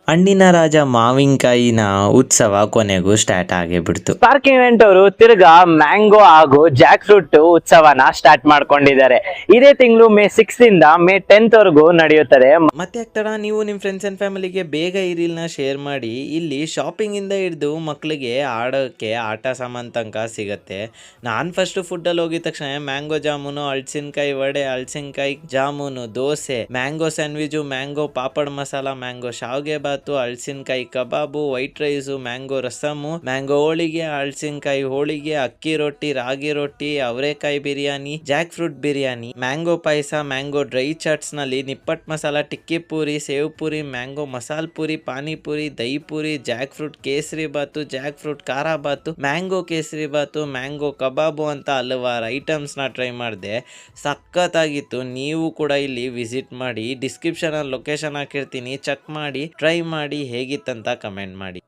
ಹಣ್ಣಿನ ರಾಜ ಮಾವಿನಕಾಯಿನ ಉತ್ಸವ ಕೊನೆಗೂ ಸ್ಟಾರ್ಟ್ ಆಗಿಬಿಡ್ತು. ಸ್ಪಾರ್ಕ್ ಇವೆಂಟ್ ಅವರು ತಿರ್ಗಾ ಮ್ಯಾಂಗೋ ಹಾಗೂ ಜಾಕ್ ಫ್ರೂಟ್ ಉತ್ಸವನ ಸ್ಟಾರ್ಟ್ ಮಾಡ್ಕೊಂಡಿದ್ದಾರೆ. ಇದೇ ತಿಂಗಳು ಮೇ 6 ಇಂದ ಮೇ 10th ವರೆಗೂ ನಡೆಯುತ್ತದೆ. ಮತ್ತೆ ಆಗ್ತಾರ ನೀವು ನಿಮ್ಮ ಫ್ರೆಂಡ್ಸ್ ಅಂಡ್ ಫ್ಯಾಮಿಲಿಗೆ ಬೇಗ ಈ ರೀಲ್ನ ಶೇರ್ ಮಾಡಿ. ಇಲ್ಲಿ ಶಾಪಿಂಗ್ ಇಂದ ಹಿಡಿದು ಮಕ್ಕಳಿಗೆ ಆಡೋಕ್ಕೆ ಆಟ ಸಾಮಾನ್ ತನಕ ಸಿಗತ್ತೆ. ನಾನು ಫಸ್ಟ್ ಫುಡ್ಡಲ್ಲಿ ಹೋಗಿದ ತಕ್ಷಣ ಮ್ಯಾಂಗೋ ಜಾಮೂನು, ಹಲಸಿನಕಾಯಿ ವಡೆ, ಹಲಸಿನಕಾಯಿ ಜಾಮೂನು, dosa, mango sandwich, mango papad masala, mango ಶಾವ್ಗೆ ಬಾತು, ಹಲಸಿನಕಾಯಿ ಕಬಾಬು, white rice, mango rasam, mango ಹೋಳಿಗೆ, ಹಲಸಿನಕಾಯಿ ಹೋಳಿಗೆ, ಅಕ್ಕಿ ರೊಟ್ಟಿ, ರಾಗಿ ರೊಟ್ಟಿ, ಅವರೆಕಾಯಿ biryani, jackfruit biryani, mango ಪಾಯಸ, ಮ್ಯಾಂಗೋ ಡ್ರೈ ಚಾಟ್ಸ್ ನಲ್ಲಿ ನಿಪ್ಪಟ್ ಮಸಾಲ, ಟಿಕ್ಕಿ ಪೂರಿ, ಸೇವ್ ಪೂರಿ, ಮ್ಯಾಂಗೋ ಮಸಾಲ್ ಪೂರಿ, ಪಾನಿಪುರಿ, ದಹಿ ಪೂರಿ, ಜಾಕ್ ಫ್ರೂಟ್ ಕೇಸರಿ ಬಾತು, ಜಾಕ್ ಫ್ರೂಟ್ ಖಾರ ಬಾತು, ಮ್ಯಾಂಗೋ ಕೇಸರಿ ಬಾತು, ಮ್ಯಾಂಗೋ ಕಬಾಬು ಅಂತ ಹಲವಾರು ಐಟಮ್ಸ್ ನ ಟ್ರೈ ಮಾಡಿದೆ. ಸಖತ್ತಾಗಿತ್ತು. ನೀವು ಕೂಡ ಇಲ್ಲಿ ವಿಸಿಟ್ ಮಾಡಿ. ಡಿಸ್ಕ್ರಿಪ್ಷನ್ ಅಲ್ಲಿ ಲೊಕೇಶನ್ ಹಾಕಿರ್ತೀನಿ, ಚೆಕ್ ಮಾಡಿ, ಟ್ರೈ ಮಾಡಿ, ಹೇಗಿತ್ತಂತ ಕಮೆಂಟ್ ಮಾಡಿ.